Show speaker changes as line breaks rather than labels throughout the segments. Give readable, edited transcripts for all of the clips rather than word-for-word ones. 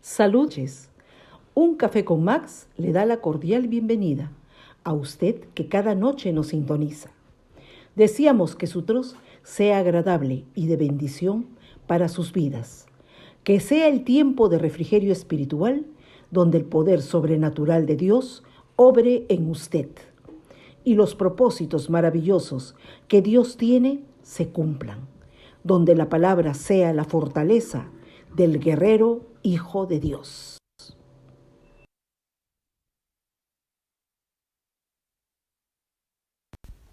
Saludes. Un café con Max le da la cordial bienvenida a usted que cada noche nos sintoniza. Deseamos que su troz sea agradable y de bendición para sus vidas. Que sea el tiempo de refrigerio espiritual donde el poder sobrenatural de Dios obre en usted y los propósitos maravillosos que Dios tiene se cumplan. Donde la palabra sea la fortaleza del guerrero Hijo de Dios.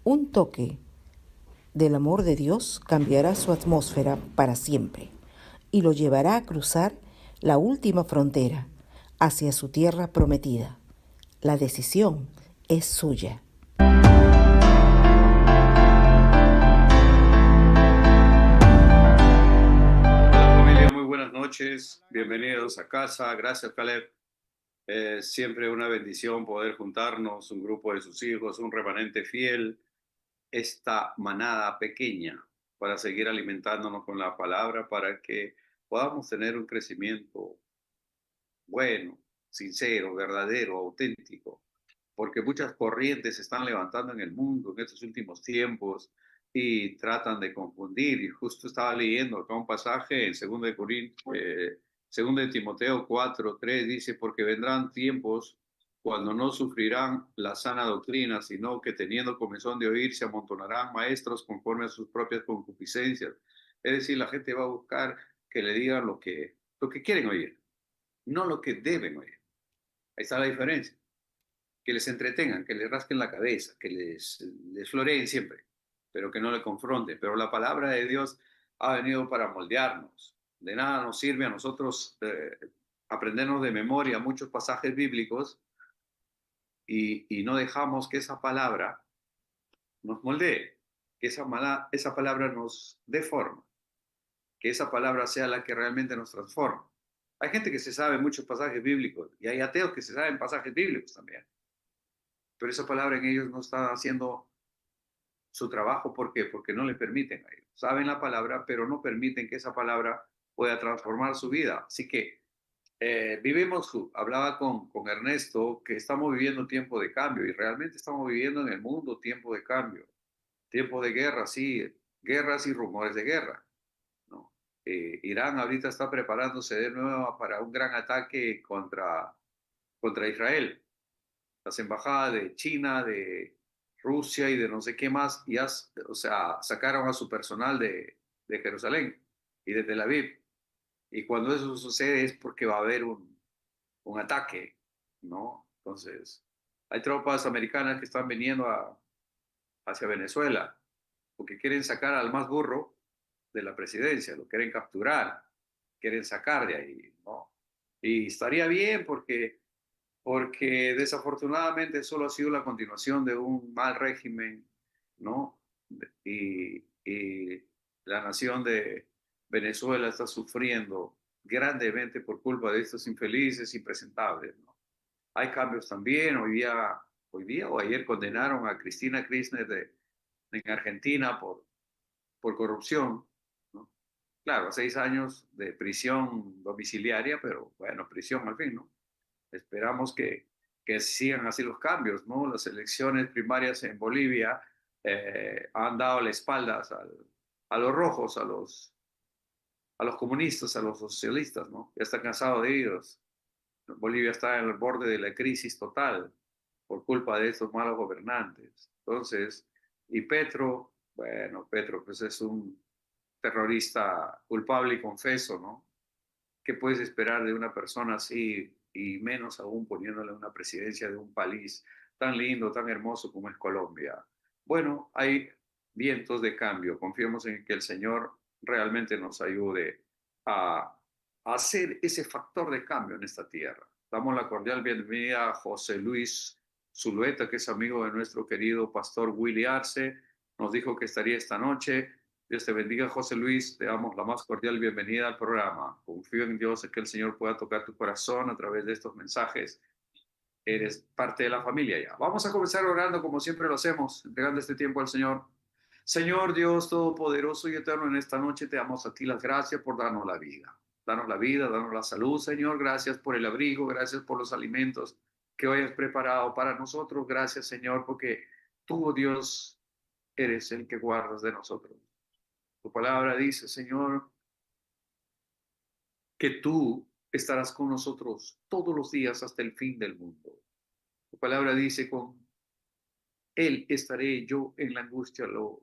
Un toque del amor de Dios cambiará su atmósfera para siempre y lo llevará a cruzar la última frontera hacia su tierra prometida. La decisión es suya.
Hola familia, muy buenas noches, bienvenidos a casa, gracias Caleb. Siempre una bendición poder juntarnos, un grupo de sus hijos, un remanente fiel, esta manada pequeña para seguir alimentándonos con la palabra, para que podamos tener un crecimiento bueno, sincero, verdadero, auténtico, porque muchas corrientes se están levantando en el mundo en estos últimos tiempos y tratan de confundir. Y justo estaba leyendo acá un pasaje en 2 de Timoteo 4:3 dice, porque vendrán tiempos cuando no sufrirán la sana doctrina, sino que teniendo comezón de oír, se amontonarán maestros conforme a sus propias concupiscencias. Es decir, la gente va a buscar que le digan lo que quieren oír, no lo que deben oír. Ahí está la diferencia. Que les entretengan, que les rasquen la cabeza, que les floreen siempre, pero que no le confronten. Pero la palabra de Dios ha venido para moldearnos. De nada nos sirve a nosotros aprendernos de memoria muchos pasajes bíblicos y no dejamos que esa palabra nos moldee, que esa palabra nos dé forma, que esa palabra sea la que realmente nos transforma. Hay gente que se sabe muchos pasajes bíblicos y hay ateos que se saben pasajes bíblicos también, pero esa palabra en ellos no está haciendo su trabajo. ¿Por qué? Porque no le permiten a ellos. Saben la palabra, pero no permiten que esa palabra pueda transformar su vida. Así que hablaba con Ernesto, que estamos viviendo tiempo de cambio y realmente estamos viviendo en el mundo tiempo de cambio, tiempo de guerra, sí, guerras y rumores de guerra, ¿no? Irán ahorita está preparándose de nuevo para un gran ataque contra Israel. Las embajadas de China, de Rusia y de no sé qué más, o sea, sacaron a su personal de Jerusalén y de Tel Aviv. Y cuando eso sucede es porque va a haber un ataque, ¿no? Entonces, hay tropas americanas que están viniendo hacia Venezuela porque quieren sacar al más burro de la presidencia, lo quieren capturar, quieren sacar de ahí, ¿no? Y estaría bien porque desafortunadamente solo ha sido la continuación de un mal régimen, ¿no? Y la nación de Venezuela está sufriendo grandemente por culpa de estos infelices impresentables, ¿no? Hay cambios también. Hoy día o ayer condenaron a Cristina Kirchner en Argentina por corrupción, ¿no? Claro, 6 años de prisión domiciliaria, pero bueno, prisión al fin, ¿no? Esperamos que sigan así los cambios, ¿no? Las elecciones primarias en Bolivia han dado la espalda a los rojos, a los comunistas, a los socialistas, ¿no? Ya están cansados de ellos. Bolivia está en el borde de la crisis total por culpa de estos malos gobernantes. Entonces, y Petro, bueno, Petro pues es un terrorista culpable y confeso, ¿no? ¿Qué puedes esperar de una persona así y menos aún poniéndole una presidencia de un país tan lindo, tan hermoso como es Colombia? Bueno, hay vientos de cambio. Confiemos en que el Señor realmente nos ayude a hacer ese factor de cambio en esta tierra. Damos la cordial bienvenida a José Luis Zulueta, que es amigo de nuestro querido pastor Willy Arce. Nos dijo que estaría esta noche. Dios te bendiga, José Luis. Te damos la más cordial bienvenida al programa. Confío en Dios, en que el Señor pueda tocar tu corazón a través de estos mensajes. Eres parte de la familia ya. Vamos a comenzar orando como siempre lo hacemos, entregando este tiempo al Señor. Señor Dios Todopoderoso y Eterno, en esta noche te damos a ti las gracias por darnos la vida. danos la vida, danos la salud, Señor. Gracias por el abrigo, gracias por los alimentos que hoy has preparado para nosotros. Gracias, Señor, porque tú, oh Dios, eres el que guardas de nosotros. Tu palabra dice, Señor, que tú estarás con nosotros todos los días hasta el fin del mundo. Tu palabra dice, con Él estaré yo en la angustia, lo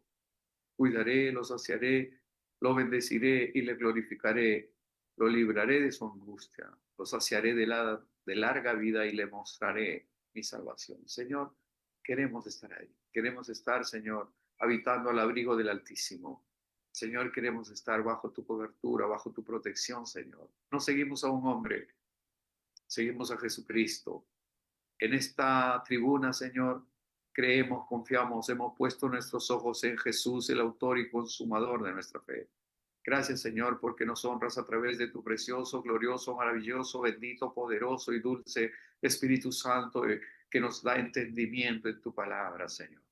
cuidaré, lo saciaré, lo bendeciré y le glorificaré, lo libraré de su angustia, lo saciaré de larga vida y le mostraré mi salvación. Señor, queremos estar ahí, queremos estar, Señor, habitando al abrigo del Altísimo. Señor, queremos estar bajo tu cobertura, bajo tu protección, Señor. No seguimos a un hombre, seguimos a Jesucristo. En esta tribuna, Señor, creemos, confiamos, hemos puesto nuestros ojos en Jesús, el autor y consumador de nuestra fe. Gracias, Señor, porque nos honras a través de tu precioso, glorioso, maravilloso, bendito, poderoso y dulce Espíritu Santo, que nos da entendimiento en tu palabra, Señor.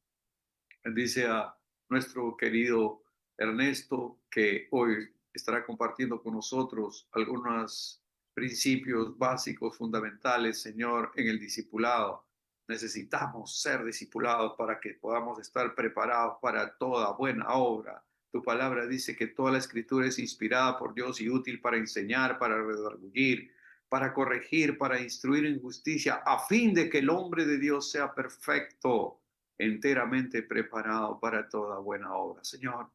Bendice a nuestro querido Ernesto, que hoy estará compartiendo con nosotros algunos principios básicos, fundamentales, Señor, en el discipulado. Necesitamos ser discipulados para que podamos estar preparados para toda buena obra. Tu palabra dice que toda la escritura es inspirada por Dios y útil para enseñar, para redarguir, para corregir, para instruir en justicia, a fin de que el hombre de Dios sea perfecto, enteramente preparado para toda buena obra. Señor,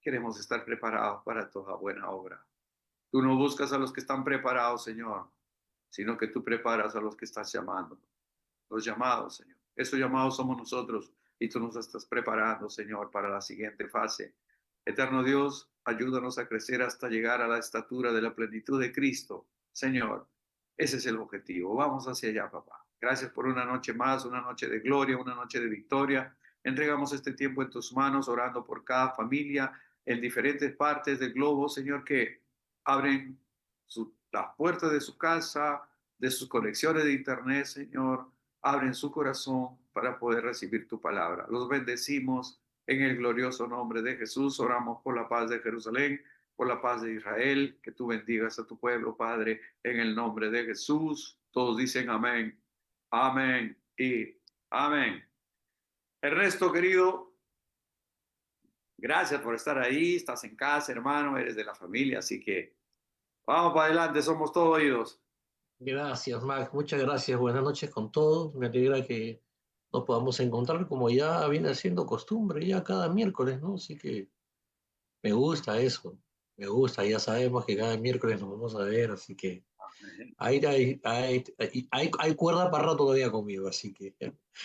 queremos estar preparados para toda buena obra. Tú no buscas a los que están preparados, Señor, sino que tú preparas a los que estás llamando. Los llamados, Señor. Esos llamados somos nosotros y tú nos estás preparando, Señor, para la siguiente fase. Eterno Dios, ayúdanos a crecer hasta llegar a la estatura de la plenitud de Cristo. Señor, ese es el objetivo. Vamos hacia allá, papá. Gracias por una noche más, una noche de gloria, una noche de victoria. Entregamos este tiempo en tus manos, orando por cada familia en diferentes partes del globo, Señor, que abren las puertas de su casa, de sus conexiones de internet, Señor, abren su corazón para poder recibir tu palabra. Los bendecimos en el glorioso nombre de Jesús. Oramos por la paz de Jerusalén, por la paz de Israel, que tú bendigas a tu pueblo, Padre, en el nombre de Jesús. Todos dicen amén, amén y amén. Ernesto, querido, gracias por estar ahí. Estás en casa, hermano, eres de la familia, así que vamos para adelante, somos todos oídos.
Gracias, Max. Muchas gracias. Buenas noches con todos. Me alegra que nos podamos encontrar como ya viene siendo costumbre, ya cada miércoles, ¿no? Así que me gusta eso. Me gusta. Ya sabemos que cada miércoles nos vamos a ver, así que hay cuerda para rato todavía conmigo, así que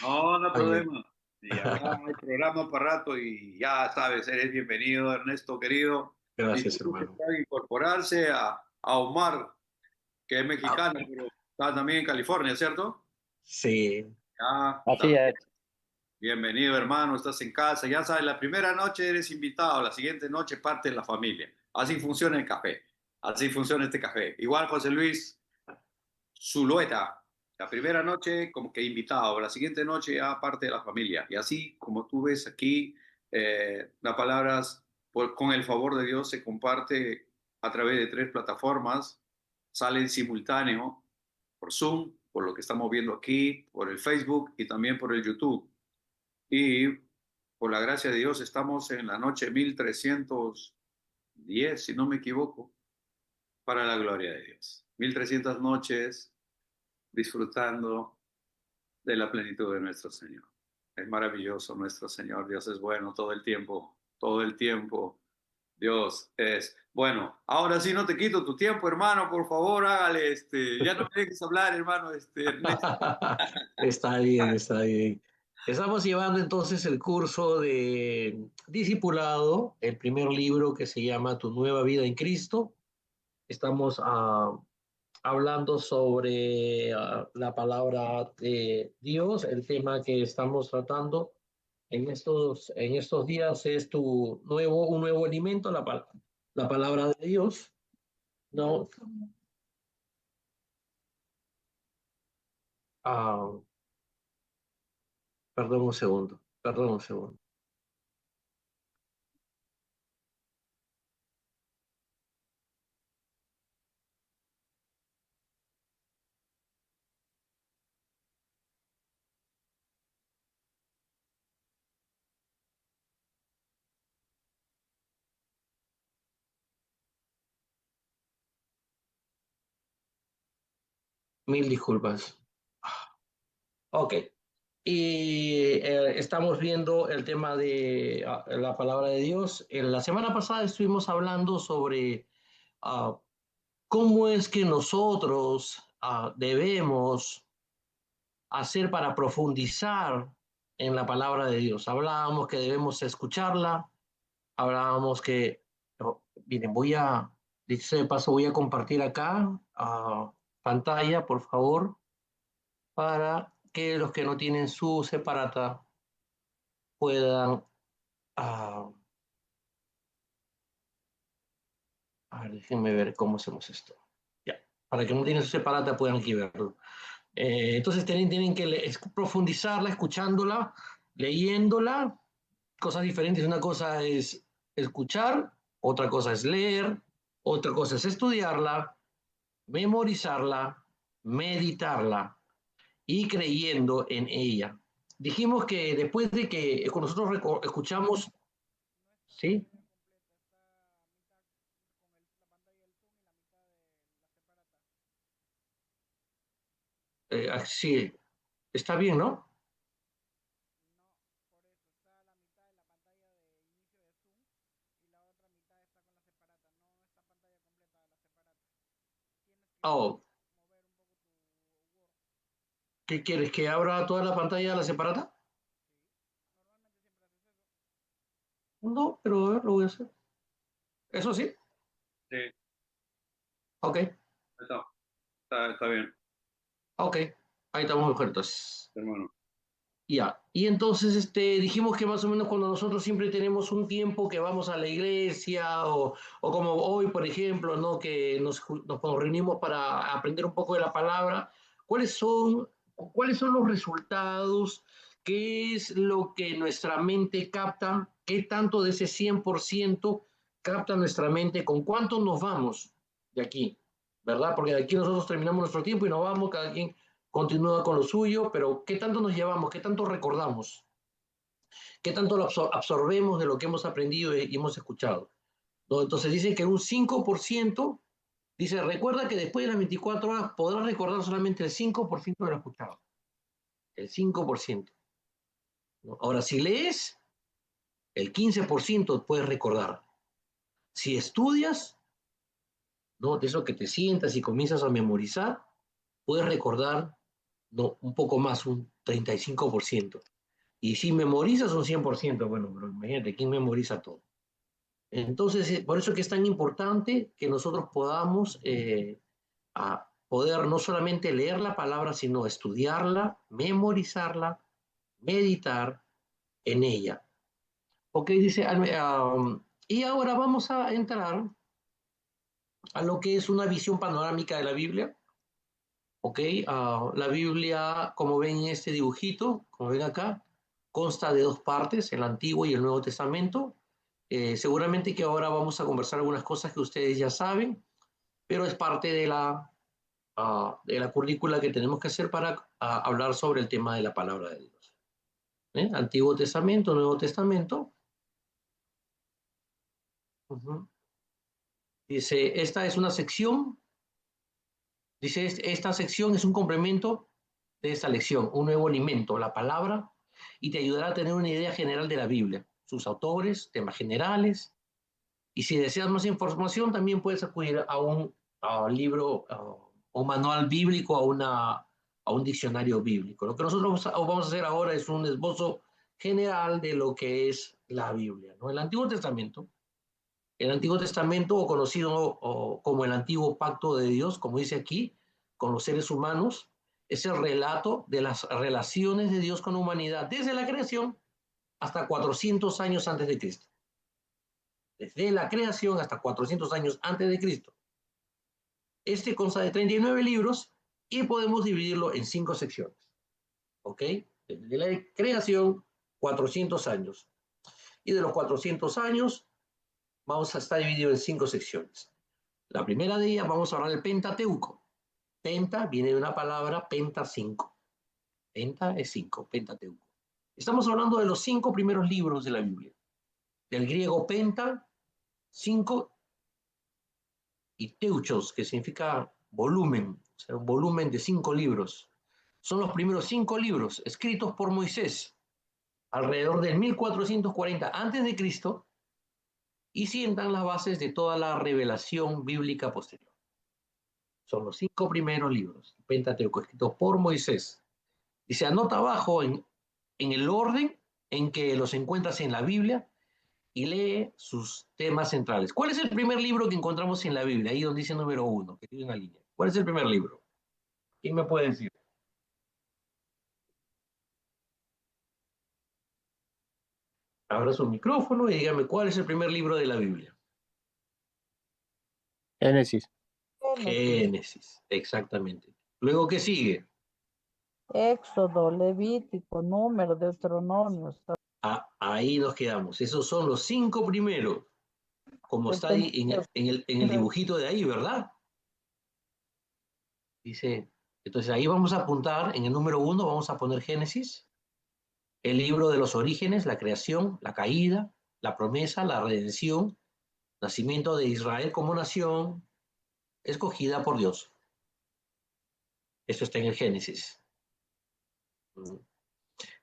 No, no hay
está bien.
problema. Y acá hay programa para rato y ya sabes, eres bienvenido, Ernesto, querido.
Gracias,
Difícil que
hermano.
pueda incorporarse a Omar, que es
Ah,
mexicano, pero está también en California, ¿cierto?
sí.
Ya,
Así es.
bienvenido, hermano, estás en casa. Ya sabes, la primera noche eres invitado, la siguiente noche parte de la familia. Así funciona el café. Así funciona este café. Igual, José Luis Zulueta. La primera noche como que invitado, la siguiente noche ya parte de la familia. Y así como tú ves aquí, las palabras con el favor de Dios se comparte a través de 3 plataformas, sale en simultáneo por Zoom, por lo que estamos viendo aquí, por el Facebook y también por el YouTube. Y por la gracia de Dios estamos en la noche 1310, si no me equivoco, para la gloria de Dios. 1300 noches disfrutando de la plenitud de nuestro Señor. Es maravilloso nuestro Señor. Dios es bueno todo el tiempo, todo el tiempo. Dios es bueno. Ahora sí, no te quito tu tiempo, hermano. Por favor, hágale. Ya no me dejes hablar, hermano. Ernesto.
Está bien, está bien. Estamos llevando entonces el curso de Discipulado, el primer libro que se llama Tu nueva vida en Cristo. Estamos hablando sobre la palabra de Dios. El tema que estamos tratando en estos días es un nuevo alimento, la palabra de Dios. No, ah, perdón un segundo, perdón un segundo. Mil disculpas. Ok. Y estamos viendo el tema de la palabra de Dios. En la semana pasada estuvimos hablando sobre ah, cómo es que nosotros debemos hacer para profundizar en la palabra de Dios. Hablábamos que debemos escucharla, hablábamos que, miren, dicho de paso, voy a compartir acá pantalla, por favor, para que los que no tienen su separata puedan, ah, a ver, déjenme ver cómo hacemos esto. Ya, para que no tienen su separata puedan aquí verlo. Entonces tienen que profundizarla, escuchándola, leyéndola, cosas diferentes. Una cosa es escuchar, otra cosa es leer, otra cosa es estudiarla, memorizarla, meditarla y creyendo en ella. Dijimos que después de que nosotros escuchamos, ¿sí? Sí, está bien, ¿no? Oh, ¿qué quieres? ¿Que abra toda la pantalla de la separata? No, pero a ver, lo voy a hacer. Eso sí,
Sí,
ok,
está, está bien,
ok. Ahí estamos mejor entonces.
hermano.
Ya, y entonces dijimos que más o menos cuando nosotros siempre tenemos un tiempo que vamos a la iglesia o como hoy, por ejemplo, ¿no? Que nos reunimos para aprender un poco de la palabra, ¿cuáles son, ¿cuáles son los resultados? ¿Qué es lo que nuestra mente capta? ¿Qué tanto de ese 100% capta nuestra mente? ¿Con cuánto nos vamos de aquí? ¿Verdad? Porque de aquí nosotros terminamos nuestro tiempo y nos vamos, cada quien continúa con lo suyo, pero ¿qué tanto nos llevamos? ¿Qué tanto recordamos? ¿Qué tanto lo absorbemos de lo que hemos aprendido y hemos escuchado? ¿No? Entonces dice que un 5%, dice, recuerda que después de las 24 horas podrás recordar solamente el 5% de lo escuchado. El 5%. ¿No? Ahora, si lees, el 15% puedes recordar. Si estudias, ¿no? De eso que te sientas y comienzas a memorizar, puedes recordar, ¿no? Un poco más, un 35%. Y si memorizas un 100%, bueno, pero imagínate, ¿quién memoriza todo? Entonces, por eso es que es tan importante que nosotros podamos poder no solamente leer la palabra, sino estudiarla, memorizarla, meditar en ella. Ok, dice, y ahora vamos a entrar a lo que es una visión panorámica de la Biblia. Ok, la Biblia, como ven en este dibujito, como ven acá, consta de dos partes, el Antiguo y el Nuevo Testamento. Seguramente que ahora vamos a conversar algunas cosas que ustedes ya saben, pero es parte de la currícula que tenemos que hacer para hablar sobre el tema de la palabra de Dios. Antiguo Testamento, Nuevo Testamento. Uh-huh. Dice, esta es una sección, dice, esta sección es un complemento de esta lección, un nuevo alimento, la palabra, y te ayudará a tener una idea general de la Biblia, sus autores, temas generales, y si deseas más información, también puedes acudir a un libro o manual bíblico, a un diccionario bíblico. Lo que nosotros vamos a hacer ahora es un esbozo general de lo que es la Biblia, ¿no? El Antiguo Testamento, o conocido como el Antiguo Pacto de Dios, como dice aquí, con los seres humanos, es el relato de las relaciones de Dios con la humanidad desde la creación hasta 400 años antes de Cristo. Desde la creación hasta 400 años antes de Cristo. Este consta de 39 libros y podemos dividirlo en 5 secciones. ¿Ok? Desde la creación, 400 años. Y de los 400 años, vamos a estar dividido en 5 secciones. La primera de ellas vamos a hablar del Pentateuco. Penta viene de una palabra, penta 5. Penta es 5, Pentateuco. Estamos hablando de los 5 primeros libros de la Biblia. Del griego penta, 5, y teuchos, que significa volumen, o sea, un volumen de 5 libros. Son los primeros 5 libros escritos por Moisés alrededor del 1440 antes de Cristo y sientan las bases de toda la revelación bíblica posterior. Son los 5 primeros libros, Pentateuco, escritos por Moisés. Y se anota abajo en el orden en que los encuentras en la Biblia y lee sus temas centrales. ¿Cuál es el primer libro que encontramos en la Biblia? Ahí donde dice número 1, que tiene una línea. ¿Cuál es el primer libro? ¿Quién me puede decir? Abra su micrófono y dígame cuál es el primer libro de la Biblia.
Génesis.
Génesis, exactamente. Luego, ¿qué sigue?
Éxodo, Levítico, Número, Deuteronomio.
Ahí nos quedamos. Esos son los 5 primeros, como está ahí en el dibujito de ahí, ¿verdad? Dice, entonces ahí vamos a apuntar, en el número 1 vamos a poner Génesis, el libro de los orígenes, la creación, la caída, la promesa, la redención, nacimiento de Israel como nación, escogida por Dios. Eso está en el Génesis.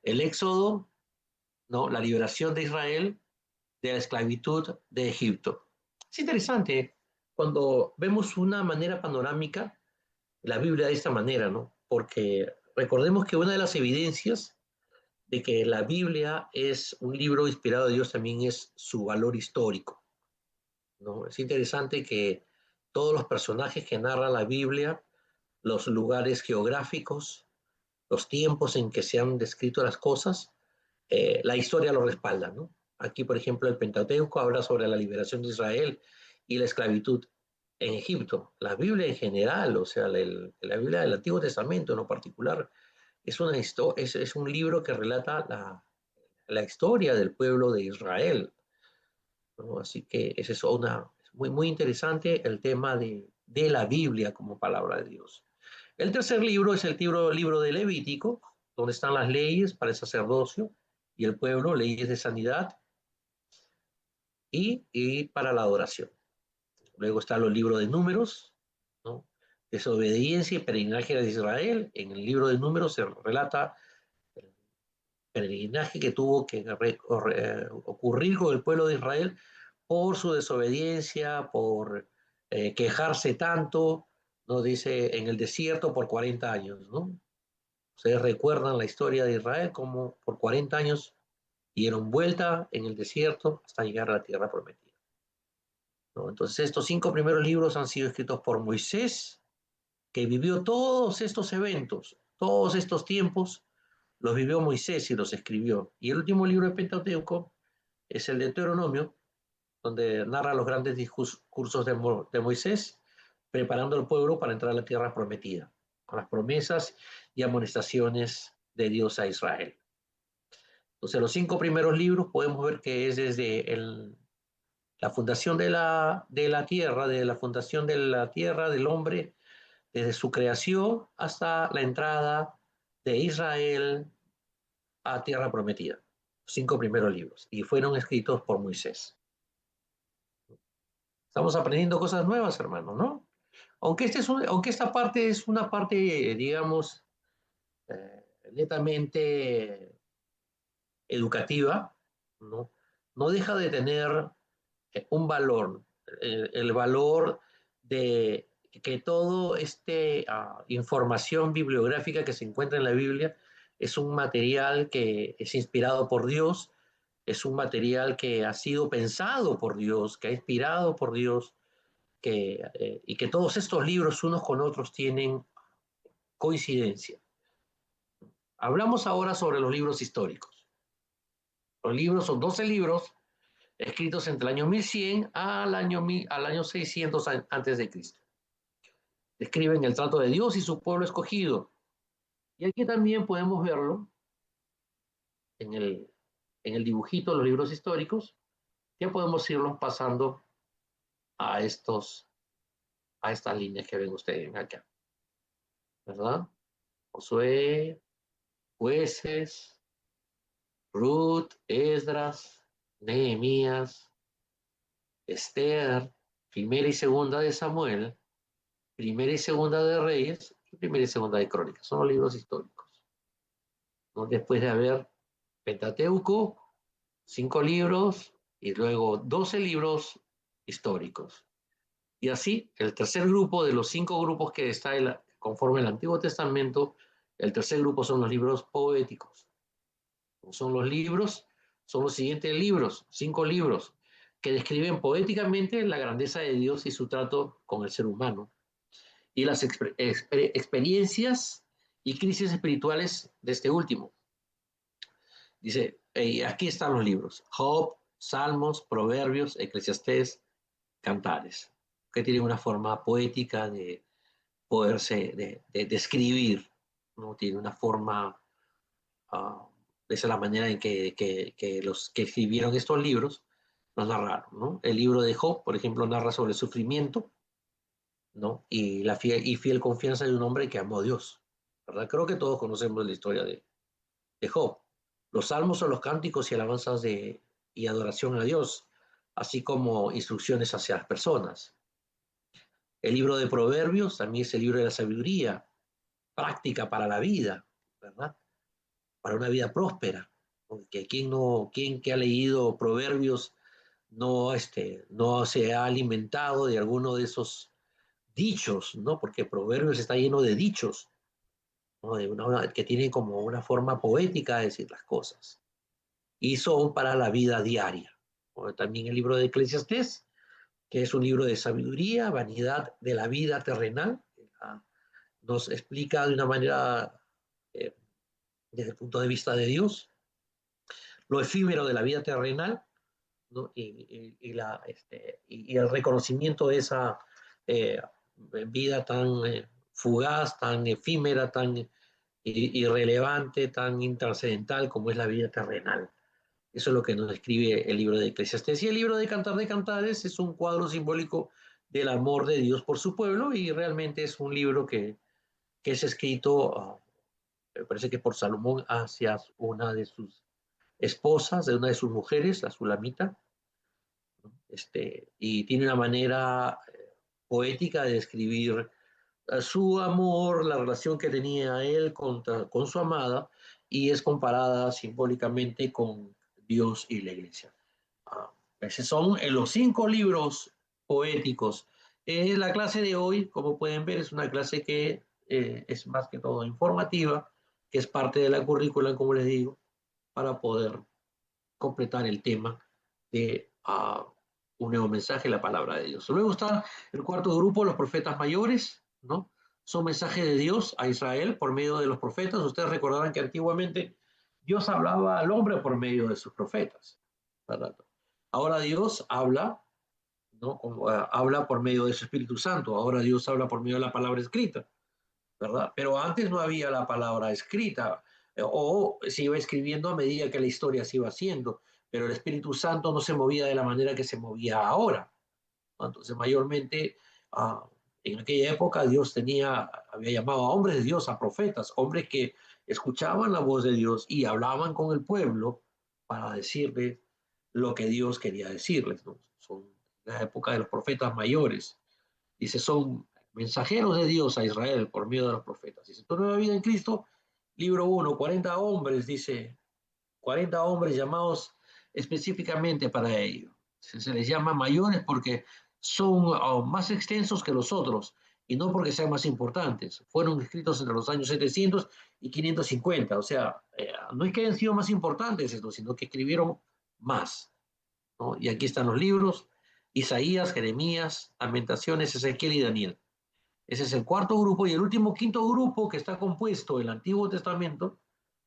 El Éxodo, ¿no? La liberación de Israel de la esclavitud de Egipto. Es interesante cuando vemos una manera panorámica la Biblia de esta manera, ¿no? Porque recordemos que una de las evidencias de que la Biblia es un libro inspirado de Dios también es su valor histórico, ¿no? Es interesante que todos los personajes que narra la Biblia, los lugares geográficos, los tiempos en que se han descrito las cosas, la historia lo respalda, ¿no? Aquí, por ejemplo, el Pentateuco habla sobre la liberación de Israel y la esclavitud en Egipto. La Biblia en general, o sea, la Biblia del Antiguo Testamento en lo particular, es un libro que relata la historia del pueblo de Israel, ¿no? Así que es muy, muy interesante el tema de la Biblia como palabra de Dios. El tercer libro es el libro de Levítico, donde están las leyes para el sacerdocio y el pueblo, leyes de sanidad y para la adoración. Luego están los libros de números, ¿no? Desobediencia y peregrinaje de Israel. En el libro de números se relata el peregrinaje que tuvo que ocurrir con el pueblo de Israel por su desobediencia, por quejarse tanto, ¿no? Dice en el desierto por 40 años, ¿no? Ustedes recuerdan la historia de Israel como por 40 años dieron vuelta en el desierto hasta llegar a la tierra prometida, ¿no? Entonces estos 5 primeros libros han sido escritos por Moisés, que vivió todos estos eventos, todos estos tiempos, los vivió Moisés y los escribió. Y el último libro de Pentateuco es el de Deuteronomio, donde narra los grandes discursos de Moisés, preparando al pueblo para entrar a la tierra prometida, con las promesas y amonestaciones de Dios a Israel. Entonces, los 5 primeros libros podemos ver que es desde la fundación de la tierra, de la fundación de la tierra, del hombre, desde su creación hasta la entrada de Israel a tierra prometida. 5 primeros libros, y fueron escritos por Moisés. Estamos aprendiendo cosas nuevas, hermano, ¿no? Aunque esta parte es una parte, digamos, netamente educativa, ¿no? No deja de tener un valor, el valor de que todo información bibliográfica que se encuentra en la Biblia es un material que es inspirado por Dios, es un material que ha sido pensado por Dios, que ha inspirado por Dios, y que todos estos libros unos con otros tienen coincidencia. Hablamos ahora sobre los libros históricos. Los libros son 12 libros escritos entre el año 1100 al año 600 antes de Cristo. Describen el trato de Dios y su pueblo escogido. Y aquí también podemos verlo en el dibujito de los libros históricos. Ya podemos irlos pasando a estas líneas que ven ustedes acá, ¿verdad? Josué, Jueces, Ruth, Esdras, Nehemías, Esther, Primera y Segunda de Samuel, Primera y Segunda de Reyes y Primera y Segunda de Crónicas. Son los libros históricos, ¿no? Después de haber Pentateuco, 5 libros y luego 12 libros históricos. Y así, el tercer grupo de los 5 grupos que conforme el Antiguo Testamento, el tercer grupo son los libros poéticos. Son los siguientes libros, 5 libros, que describen poéticamente la grandeza de Dios y su trato con el ser humano, y las experiencias y crisis espirituales de este último. Dice, aquí están los libros: Job, Salmos, Proverbios, Eclesiastés, Cantares, que tienen una forma poética de poderse describir, ¿no? Tiene una forma, esa es la manera en que los que escribieron estos libros nos narraron, ¿no? El libro de Job, por ejemplo, narra sobre el sufrimiento, ¿no? Y la fiel confianza de un hombre que amó a Dios, ¿verdad? Creo que todos conocemos la historia de Job. Los salmos son los cánticos y alabanzas y adoración a Dios, así como instrucciones hacia las personas. El libro de Proverbios también es el libro de la sabiduría, práctica para la vida, ¿verdad? Para una vida próspera. Porque quien que ha leído Proverbios no se ha alimentado de alguno de esos dichos, ¿no? Porque Proverbios está lleno de dichos, ¿no? Que tienen como una forma poética de decir las cosas. Y son para la vida diaria. También el libro de Eclesiastés, que es un libro de sabiduría, vanidad de la vida terrenal, nos explica de una manera, desde el punto de vista de Dios, lo efímero de la vida terrenal, ¿no? Y el reconocimiento de esa eh, vida tan fugaz, tan efímera, tan irrelevante, tan intrascendental como es la vida terrenal. Eso es lo que nos describe el libro de Eclesiastés. Y el libro de Cantar de Cantares es un cuadro simbólico del amor de Dios por su pueblo, y realmente es un libro que es escrito, me parece que por Salomón, hacia una de sus esposas, de una de sus mujeres, la Sulamita, ¿no? Y tiene una manera poética de describir su amor, la relación que tenía él con su amada, y es comparada simbólicamente con Dios y la iglesia. Esos son los 5 libros poéticos. La clase de hoy, como pueden ver, es una clase que es más que todo informativa, que es parte de la currícula, como les digo, para poder completar el tema de un nuevo mensaje, la palabra de Dios. Luego está el cuarto grupo, los profetas mayores, ¿no? Son mensajes de Dios a Israel por medio de los profetas. Ustedes recordarán que antiguamente Dios hablaba al hombre por medio de sus profetas, ¿verdad? Ahora Dios habla, ¿no? Habla por medio de su Espíritu Santo. Ahora Dios habla por medio de la palabra escrita, ¿verdad? Pero antes no había la palabra escrita, o se iba escribiendo a medida que la historia se iba haciendo, pero el Espíritu Santo no se movía de la manera que se movía ahora, ¿no? Entonces, mayormente, uh, en aquella época Dios había llamado a hombres de Dios, a profetas, hombres que escuchaban la voz de Dios y hablaban con el pueblo para decirles lo que Dios quería decirles, ¿no? Son la época de los profetas mayores. Dice, son mensajeros de Dios a Israel por medio de los profetas. Dice, tu nueva vida en Cristo, libro 1, 40 hombres, dice, 40 hombres llamados específicamente para ello. Se les llama mayores porque son más extensos que los otros, y no porque sean más importantes. Fueron escritos entre los años 700 y 550. O sea, no es que hayan sido más importantes estos, sino que escribieron más, ¿no? Y aquí están los libros: Isaías, Jeremías, Lamentaciones, Ezequiel y Daniel. Ese es el cuarto grupo. Y el último, quinto grupo, que está compuesto del Antiguo Testamento.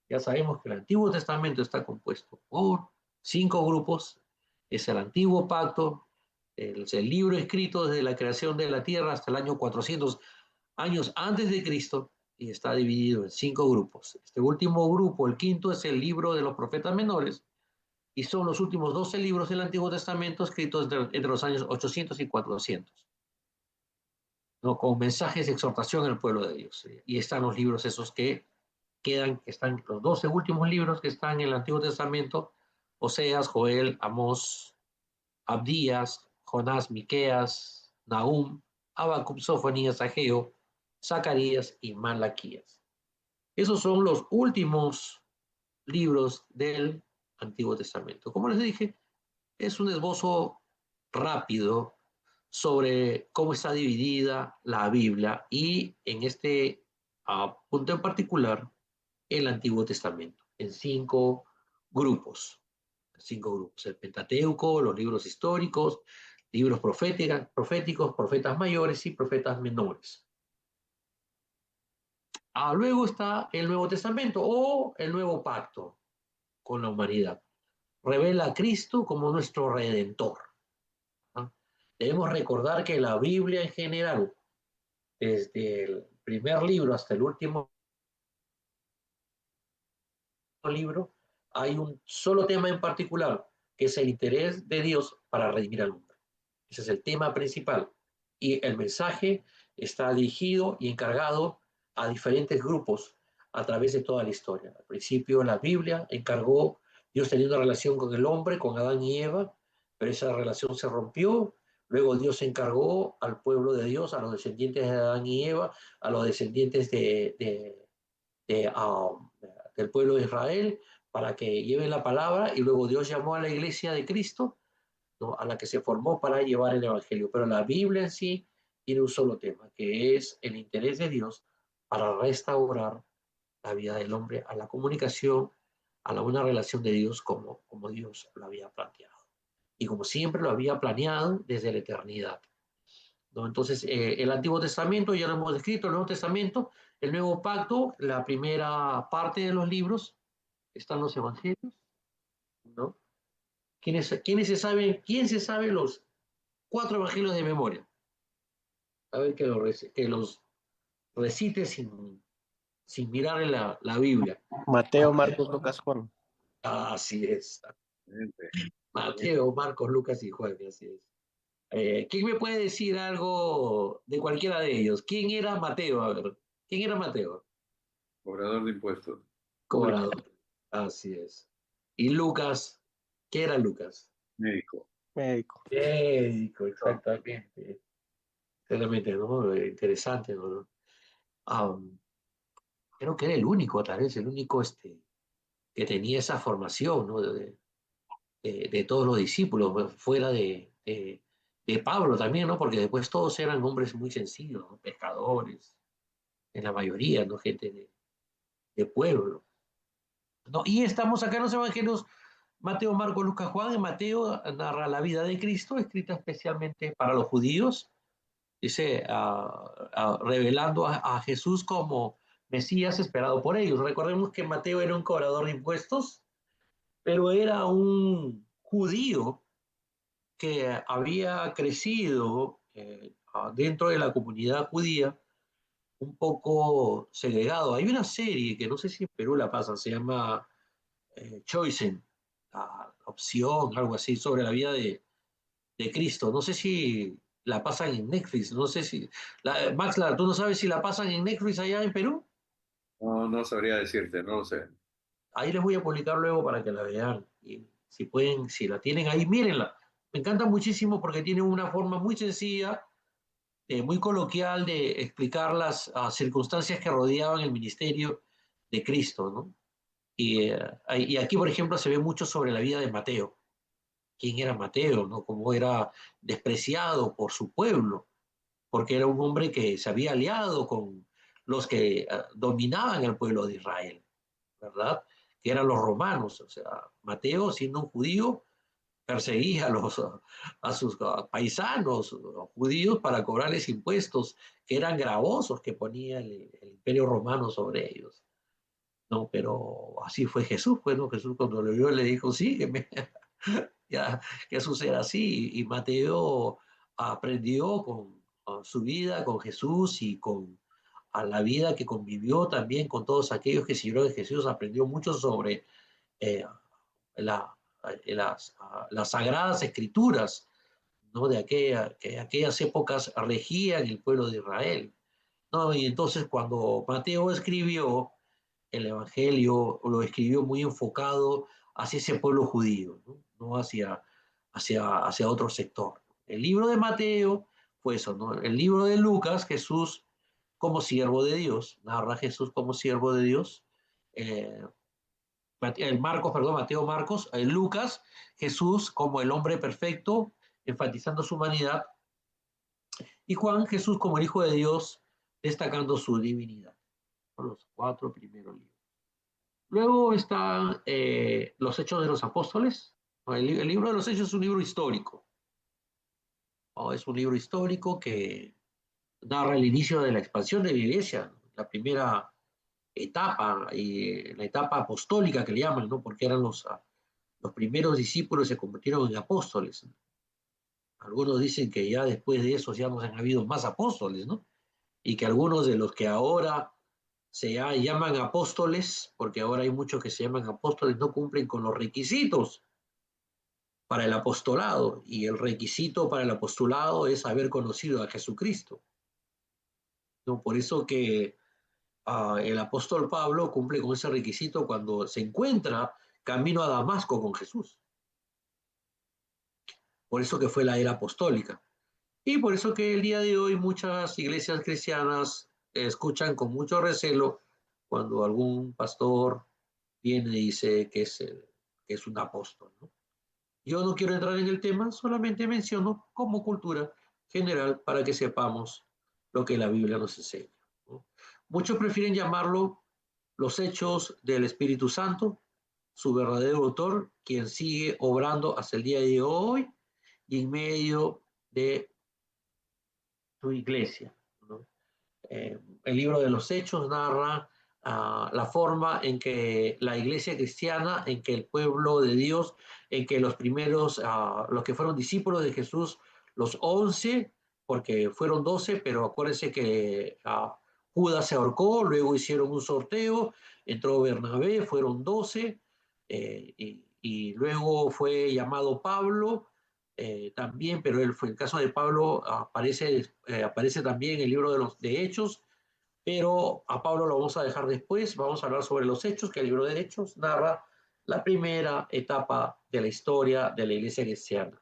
Ya sabemos que el Antiguo Testamento está compuesto por 5 grupos. Es el Antiguo Pacto, el libro escrito desde la creación de la tierra hasta el año 400 años antes de Cristo, y está dividido en 5 grupos. Este último grupo, el quinto, es el libro de los profetas menores, y son los últimos 12 libros del Antiguo Testamento escritos entre los años 800 y 400, ¿no? Con mensajes de exhortación al pueblo de Dios. Y están los libros esos que están los 12 últimos libros que están en el Antiguo Testamento: Oseas, Joel, Amós, Abdías, Jonás, Miqueas, Nahum, Habacuc, Sofonías, Ageo, Zacarías y Malaquías. Esos son los últimos libros del Antiguo Testamento. Como les dije, es un esbozo rápido sobre cómo está dividida la Biblia y en este punto en particular el Antiguo Testamento en grupos, cinco grupos: el Pentateuco, los libros históricos, libros proféticos, profetas mayores y profetas menores. Luego está el Nuevo Testamento o el Nuevo Pacto con la humanidad. Revela a Cristo como nuestro Redentor. Debemos recordar que la Biblia en general, desde el primer libro hasta el último libro, hay un solo tema en particular, que es el interés de Dios para redimir al hombre. Ese es el tema principal. Y el mensaje está dirigido y encargado a diferentes grupos a través de toda la historia. Al principio la Biblia encargó, Dios tenía una relación con el hombre, con Adán y Eva, pero esa relación se rompió. Luego Dios encargó al pueblo de Dios, a los descendientes de Adán y Eva, a los descendientes del pueblo de Israel, para que lleven la palabra, y luego Dios llamó a la iglesia de Cristo, ¿no?, a la que se formó para llevar el evangelio. Pero la Biblia en sí tiene un solo tema, que es el interés de Dios para restaurar la vida del hombre a la comunicación, a la buena relación de Dios como Dios lo había planteado. Y como siempre lo había planeado desde la eternidad, ¿no? Entonces, el Antiguo Testamento, ya lo hemos descrito, el Nuevo Testamento, el Nuevo Pacto, la primera parte de los libros, están los evangelios, ¿no? ¿Quién se sabe los 4 evangelios de memoria? A ver, que los recite sin mirar en la Biblia.
Mateo, Marcos, Lucas, Juan.
Así es. Mateo, Marcos, Lucas y Juan, así es. ¿Quién me puede decir algo de cualquiera de ellos? ¿Quién era Mateo? A ver, ¿quién era Mateo?
Cobrador de impuestos.
Cobrador. Así es. ¿Y Lucas? ¿Qué era Lucas?
Médico.
Médico.
Médico, exactamente. Realmente, ¿no? Interesante, ¿no? Creo que era el único, tal vez, el único que tenía esa formación, ¿no? De todos los discípulos, fuera de Pablo también, ¿no? Porque después todos eran hombres muy sencillos, ¿no? Pescadores, en la mayoría, ¿no? Gente de pueblo, ¿no? Y estamos acá en los evangelios: Mateo, Marcos, Lucas, Juan. En Mateo narra la vida de Cristo, escrita especialmente para los judíos, dice, revelando a Jesús como Mesías esperado por ellos. Recordemos que Mateo era un cobrador de impuestos, pero era un judío que había crecido dentro de la comunidad judía, un poco segregado. Hay una serie que no sé si en Perú la pasan, se llama Chosen, la opción, algo así, sobre la vida de Cristo. No sé si la pasan en Netflix, no sé si... Max, ¿tú no sabes si la pasan en Netflix allá en Perú?
No, no sabría decirte, no lo sé.
Ahí les voy a publicar luego para que la vean. Y si pueden, si la tienen ahí, mírenla. Me encanta muchísimo porque tiene una forma muy sencilla, muy coloquial, de explicar las circunstancias que rodeaban el ministerio de Cristo, ¿no? Y aquí, por ejemplo, se ve mucho sobre la vida de Mateo. ¿Quién era Mateo, no? Cómo era despreciado por su pueblo, porque era un hombre que se había aliado con los que dominaban el pueblo de Israel, ¿verdad? Que eran los romanos. O sea, Mateo, siendo un judío, perseguía a sus paisanos judíos para cobrarles impuestos que eran gravosos que ponía el imperio romano sobre ellos. No, pero así fue Jesús, pues, ¿no? Jesús, cuando lo vio, le dijo: sígueme. Ya, Jesús era así, y Mateo aprendió con su vida con Jesús y con a la vida que convivió también con todos aquellos que siguieron de Jesús. Aprendió mucho sobre eh, la, las sagradas escrituras, ¿no? Que aquellas épocas regían el pueblo de Israel, ¿no? Y entonces, cuando Mateo escribió el Evangelio, lo escribió muy enfocado hacia ese pueblo judío, no hacia otro sector. El libro de Mateo fue eso, ¿no? El libro de Lucas, Jesús como siervo de Dios, narra a Jesús como siervo de Dios. Eh, el Marcos, perdón, Mateo, Marcos, Lucas, Jesús como el hombre perfecto, enfatizando su humanidad, y Juan, Jesús como el Hijo de Dios, destacando su divinidad. Son los 4 primeros libros. Luego están los Hechos de los Apóstoles. El libro de los Hechos es un libro histórico. Es un libro histórico que narra el inicio de la expansión de la iglesia, la primera etapa, la etapa apostólica que le llaman, ¿no? Porque eran los primeros discípulos se convirtieron en apóstoles. Algunos dicen que ya después de eso ya no han habido más apóstoles, ¿no? Y que algunos de los que ahora se llaman apóstoles, porque ahora hay muchos que se llaman apóstoles, no cumplen con los requisitos para el apostolado. Y el requisito para el apostolado es haber conocido a Jesucristo, ¿no? Por eso que el apóstol Pablo cumple con ese requisito cuando se encuentra camino a Damasco con Jesús. Por eso que fue la era apostólica. Y por eso que el día de hoy muchas iglesias cristianas escuchan con mucho recelo cuando algún pastor viene y dice que es un apóstol, ¿no? Yo no quiero entrar en el tema, solamente menciono como cultura general para que sepamos lo que la Biblia nos enseña, ¿no? Muchos prefieren llamarlo los hechos del Espíritu Santo, su verdadero autor, quien sigue obrando hasta el día de hoy y en medio de su iglesia, ¿no? El libro de los Hechos narra la forma en que la iglesia cristiana, en que el pueblo de Dios, en que los primeros, los que fueron discípulos de Jesús, los 11, porque fueron 12, pero acuérdense que Judas se ahorcó, luego hicieron un sorteo, entró Bernabé, fueron 12, y luego fue llamado Pablo, también, pero el caso de Pablo aparece también en el libro de Hechos, pero a Pablo lo vamos a dejar después. Vamos a hablar sobre los Hechos, que el libro de Hechos narra la primera etapa de la historia de la iglesia cristiana.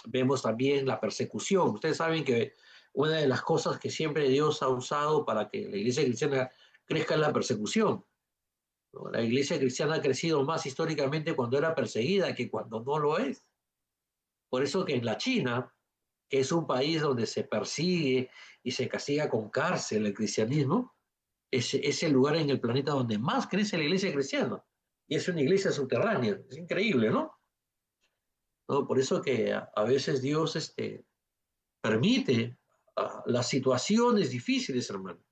Vemos también la persecución. Ustedes saben que una de las cosas que siempre Dios ha usado para que la iglesia cristiana crezca es la persecución, ¿no? La iglesia cristiana ha crecido más históricamente cuando era perseguida que cuando no lo es. Por eso que en la China, que es un país donde se persigue y se castiga con cárcel el cristianismo, es el lugar en el planeta donde más crece la iglesia cristiana. Y es una iglesia subterránea. Es increíble, ¿no? ¿No? Por eso que a veces Dios permite las situaciones difíciles, hermano,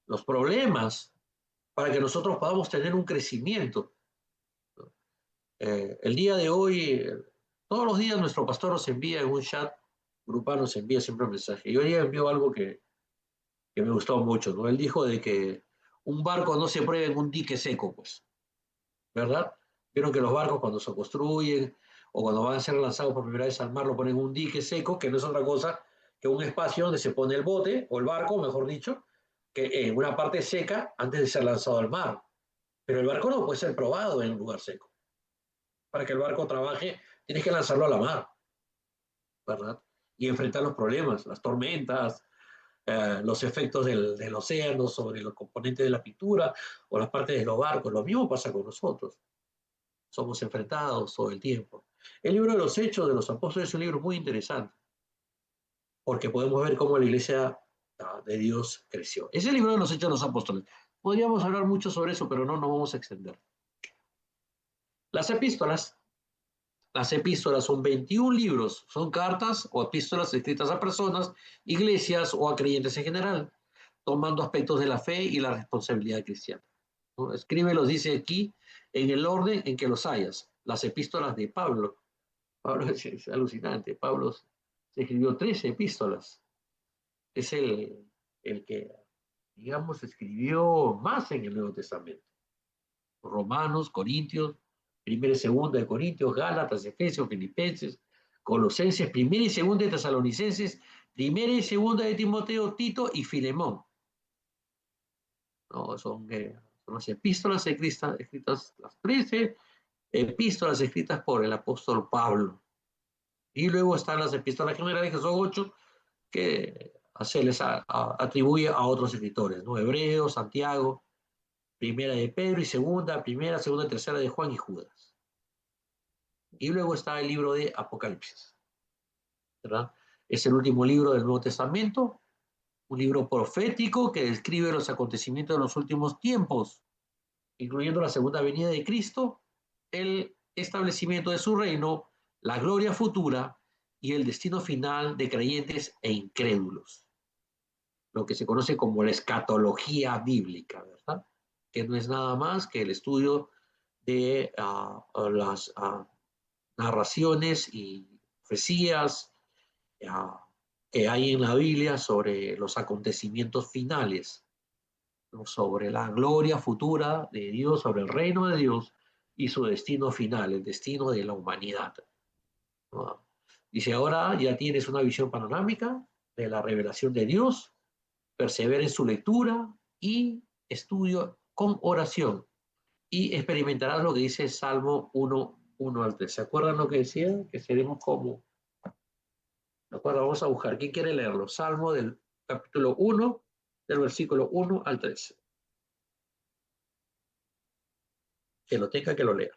los problemas, para que nosotros podamos tener un crecimiento. El día de hoy, todos los días nuestro pastor nos envía en un chat grupal, nos envía siempre un mensaje. Y hoy envió algo que me gustó mucho, ¿no? Él dijo de que un barco no se prueba en un dique seco, pues, ¿verdad? Vieron que los barcos cuando se construyen o cuando van a ser lanzados por primera vez al mar lo ponen en un dique seco, que no es otra cosa que un espacio donde se pone el bote o el barco, mejor dicho, que en una parte seca antes de ser lanzado al mar. Pero el barco no puede ser probado en un lugar seco. Para que el barco trabaje, tienes que lanzarlo a la mar, ¿verdad? Y enfrentar los problemas, las tormentas, los efectos del océano sobre los componentes de la pintura o las partes de los barcos. Lo mismo pasa con nosotros. Somos enfrentados todo el tiempo. El libro de los Hechos de los Apóstoles es un libro muy interesante porque podemos ver cómo la iglesia de Dios creció. Es el libro de los Hechos de los Apóstoles. Podríamos hablar mucho sobre eso, pero no nos vamos a extender. Las epístolas son 21 libros, son cartas o epístolas escritas a personas, iglesias o a creyentes en general, tomando aspectos de la fe y la responsabilidad cristiana, ¿no? Escríbelos, dice aquí, en el orden en que los hayas. Las epístolas de Pablo. Pablo es alucinante. Pablo se escribió 13 epístolas. Es el que, digamos, escribió más en el Nuevo Testamento. Romanos, Corintios, primera y segunda de Corintios, Gálatas, Efesios, Filipenses, Colosenses, primera y segunda de Tesalonicenses, primera y segunda de Timoteo, Tito y Filemón. No, son las epístolas escritas, las 13 epístolas escritas por el apóstol Pablo. Y luego están las epístolas generales, que son 8, que se les atribuye a otros escritores, ¿no? Hebreos, Santiago, primera de Pedro y primera, segunda y tercera de Juan y Judas. Y luego está el libro de Apocalipsis, ¿verdad? Es el último libro del Nuevo Testamento, un libro profético que describe los acontecimientos de los últimos tiempos, incluyendo la segunda venida de Cristo, el establecimiento de su reino, la gloria futura y el destino final de creyentes e incrédulos, lo que se conoce como la escatología bíblica, ¿verdad? Que no es nada más que el estudio de las narraciones y profecías que hay en la Biblia sobre los acontecimientos finales, ¿no? Sobre la gloria futura de Dios, sobre el reino de Dios y su destino final, el destino de la humanidad, ¿no? Dice, ahora ya tienes una visión panorámica de la revelación de Dios, persevera en su lectura y estudio con oración y experimentarás lo que dice Salmo 1 al 3. ¿Se acuerdan lo que decía? Que seremos como... ¿De acuerdo? Vamos a buscar. ¿Quién quiere leerlo? Salmo del capítulo 1, del versículo 1 al 3. Que lo tenga, que lo lea.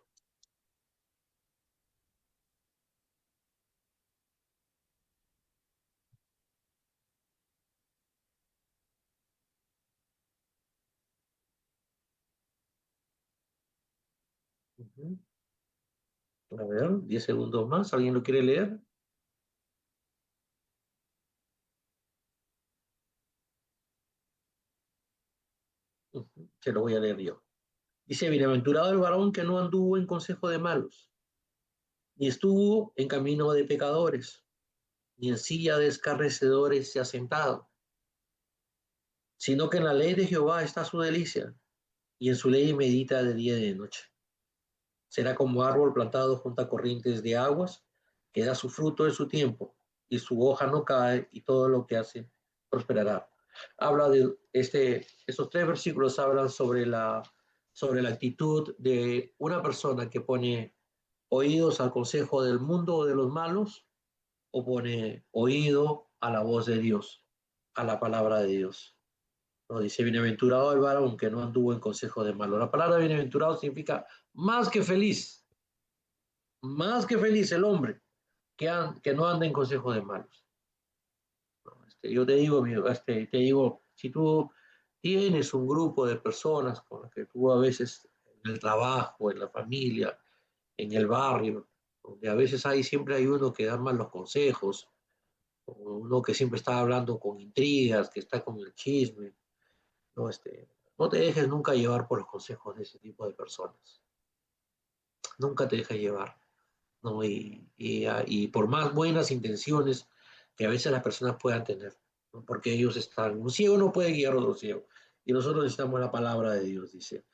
A ver, 10 segundos más. ¿Alguien lo quiere leer? Se lo voy a leer yo. Dice, bienaventurado el varón que no anduvo en consejo de malos, ni estuvo en camino de pecadores, ni en silla de escarnecedores se ha sentado, sino que en la ley de Jehová está su delicia, y en su ley medita de día y de noche. Será como árbol plantado junto a corrientes de aguas, que da su fruto en su tiempo, y su hoja no cae, y todo lo que hace prosperará. Habla de estos 3 versículos hablan sobre la actitud de una persona que pone oídos al consejo del mundo o de los malos, o pone oído a la voz de Dios, a la palabra de Dios. No dice, bienaventurado el varón que no anduvo en consejo de malo. La palabra bienaventurado significa más que feliz el hombre que no anda en consejo de malos. Yo te digo, si tú tienes un grupo de personas con las que tú a veces en el trabajo, en la familia, en el barrio, donde a veces siempre hay uno que da mal los consejos, uno que siempre está hablando con intrigas, que está con el chisme, no, no te dejes nunca llevar por los consejos de ese tipo de personas. Nunca te dejes llevar, ¿no? Y por más buenas intenciones que a veces las personas puedan tener, ¿no? Porque ellos están, un ciego no puede guiar a otro ciego. Y nosotros necesitamos la palabra de Dios, dice.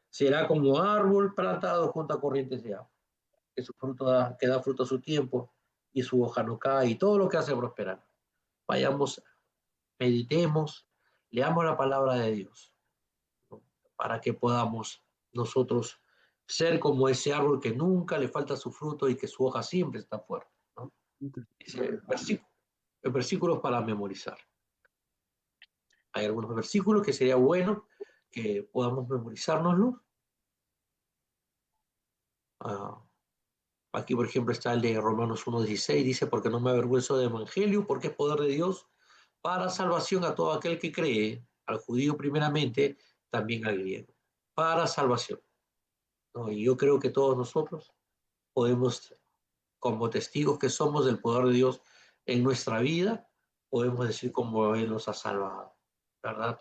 Será como árbol plantado junto a corrientes de agua, que da fruto a su tiempo y su hoja no cae y todo lo que hace prosperar. Vayamos, meditemos, leamos la palabra de Dios, ¿no? Para que podamos nosotros ser como ese árbol que nunca le falta su fruto y que su hoja siempre está fuerte, ¿no? Dice versículos para memorizar. Hay algunos versículos que sería bueno que podamos memorizárnoslos. Ah, aquí, por ejemplo, está el de Romanos 1:16, dice, porque no me avergüenzo del evangelio, porque es poder de Dios para salvación a todo aquel que cree, al judío primeramente, también al griego, para salvación, ¿no? Y yo creo que todos nosotros podemos, como testigos que somos del poder de Dios en nuestra vida, podemos decir como Él nos ha salvado, ¿verdad?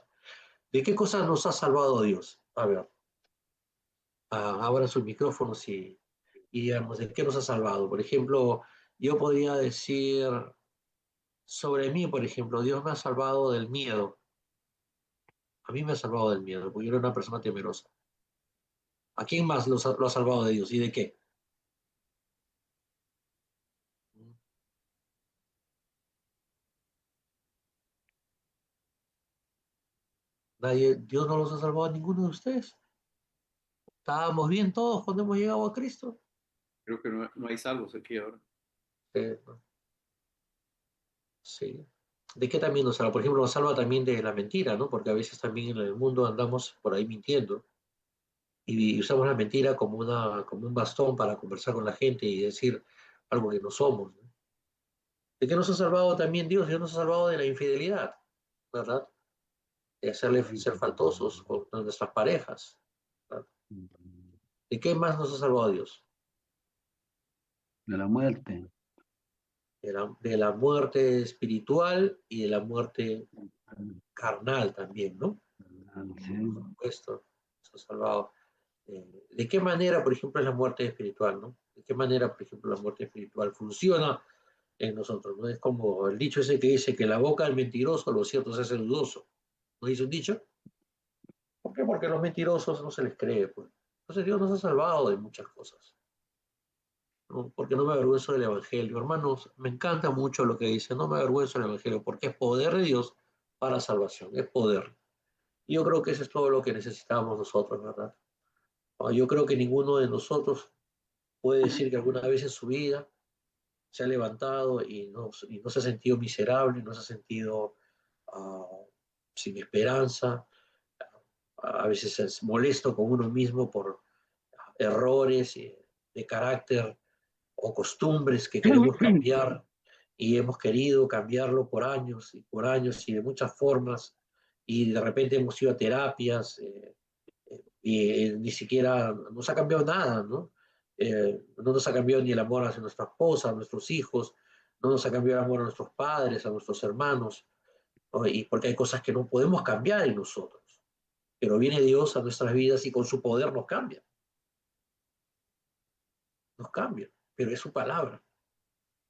¿De qué cosas nos ha salvado Dios? A ver, abran sus micrófonos y digamos, ¿de qué nos ha salvado? Por ejemplo, yo podría decir sobre mí, por ejemplo, Dios me ha salvado del miedo. A mí me ha salvado del miedo, porque yo era una persona temerosa. ¿A quién más lo ha salvado de Dios y de qué? Nadie, Dios no los ha salvado a ninguno de ustedes. Estábamos bien todos cuando hemos llegado a Cristo.
Creo que no hay salvos aquí ahora.
¿no? Sí. ¿De qué también nos salva? Por ejemplo, nos salva también de la mentira, ¿no? Porque a veces también en el mundo andamos por ahí mintiendo y usamos la mentira como, como un bastón para conversar con la gente y decir algo que no somos, ¿no? ¿De qué nos ha salvado también Dios? Dios nos ha salvado de la infidelidad, ¿verdad? De hacerle ser faltosos con nuestras parejas, ¿verdad? ¿De qué más nos ha salvado Dios?
De la muerte.
De la muerte espiritual y de la muerte carnal también, ¿no?
Sí.
Por supuesto, nos ha salvado. ¿De qué manera, por ejemplo, es la muerte espiritual, ¿no? ¿De qué manera, por ejemplo, la muerte espiritual funciona en nosotros, ¿no? Es como el dicho ese que dice que la boca del mentiroso, lo cierto se hace dudoso. ¿No dice un dicho? ¿Por qué? Porque a los mentirosos no se les cree, pues. Entonces Dios nos ha salvado de muchas cosas, ¿no? Porque no me avergüenzo del Evangelio. Hermanos, me encanta mucho lo que dice, no me avergüenzo del Evangelio, porque es poder de Dios para salvación, es poder. Y yo creo que eso es todo lo que necesitamos nosotros, ¿verdad? Yo creo que ninguno de nosotros puede decir que alguna vez en su vida se ha levantado y no se ha sentido miserable, no se ha sentido sin esperanza, a veces es molesto con uno mismo por errores de carácter o costumbres que queremos cambiar y hemos querido cambiarlo por años y de muchas formas y de repente hemos ido a terapias y ni siquiera nos ha cambiado nada, ¿no? No nos ha cambiado ni el amor hacia nuestra esposa, a nuestros hijos, no nos ha cambiado el amor a nuestros padres, a nuestros hermanos, ¿no? Y porque hay cosas que no podemos cambiar en nosotros, pero viene Dios a nuestras vidas y con su poder nos cambia, pero es su palabra.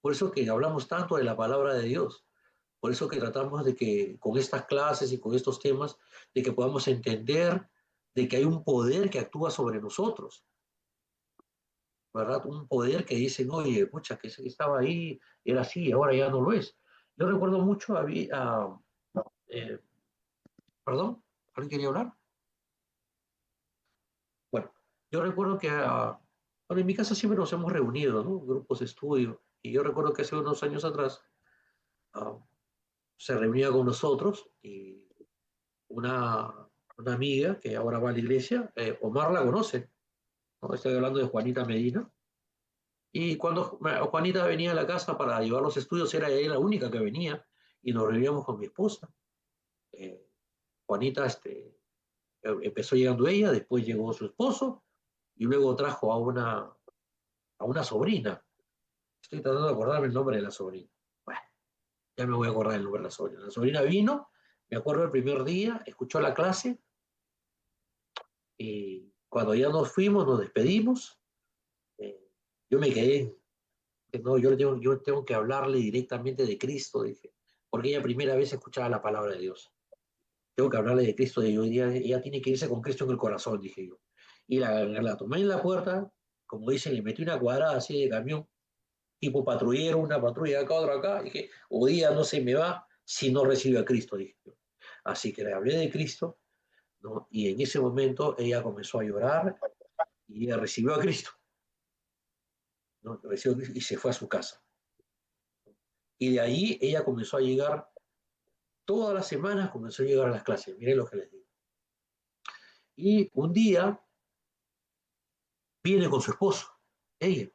Por eso que hablamos tanto de la palabra de Dios, por eso que tratamos de que con estas clases y con estos temas, de que podamos entender de que hay un poder que actúa sobre nosotros, ¿verdad? Un poder que dicen, oye, pucha, que estaba ahí, era así, ahora ya no lo es. Yo recuerdo mucho, eh, perdón, ¿alguien quería hablar? Bueno, yo recuerdo que, bueno, en mi casa siempre nos hemos reunido, ¿no? Grupos de estudio, y yo recuerdo que hace unos años atrás uh, se reunía con nosotros y una, una amiga que ahora va a la iglesia, Omar la conoce, ¿no? Estoy hablando de Juanita Medina. Y cuando Juanita venía a la casa para llevar los estudios, era ella la única que venía y nos reuníamos con mi esposa. Eh, Juanita empezó llegando ella, después llegó su esposo y luego trajo a una sobrina. Estoy tratando de acordarme el nombre de la sobrina. Bueno, ya me voy a acordar el nombre de la sobrina. La sobrina vino, me acuerdo el primer día, escuchó la clase y cuando ya nos fuimos, nos despedimos. Eh, yo me quedé que no, yo tengo que hablarle directamente de Cristo, dije, porque ella primera vez escuchaba la palabra de Dios. Tengo que hablarle de Cristo, y hoy día ella tiene que irse con Cristo en el corazón, dije yo. Y la tomé en la puerta, como dicen, le metí una cuadrada así de camión, tipo patrullero, una patrulla acá, otra acá, dije, hoy día no se me va si no recibe a Cristo, dije yo. Así que le hablé de Cristo, ¿no? Y en ese momento ella comenzó a llorar y ella recibió a Cristo, ¿no? Recibió a Cristo y se fue a su casa. Y de ahí ella comenzó a llegar, todas las semanas comenzó a llegar a las clases, miren lo que les digo. Y un día viene con su esposo, ella,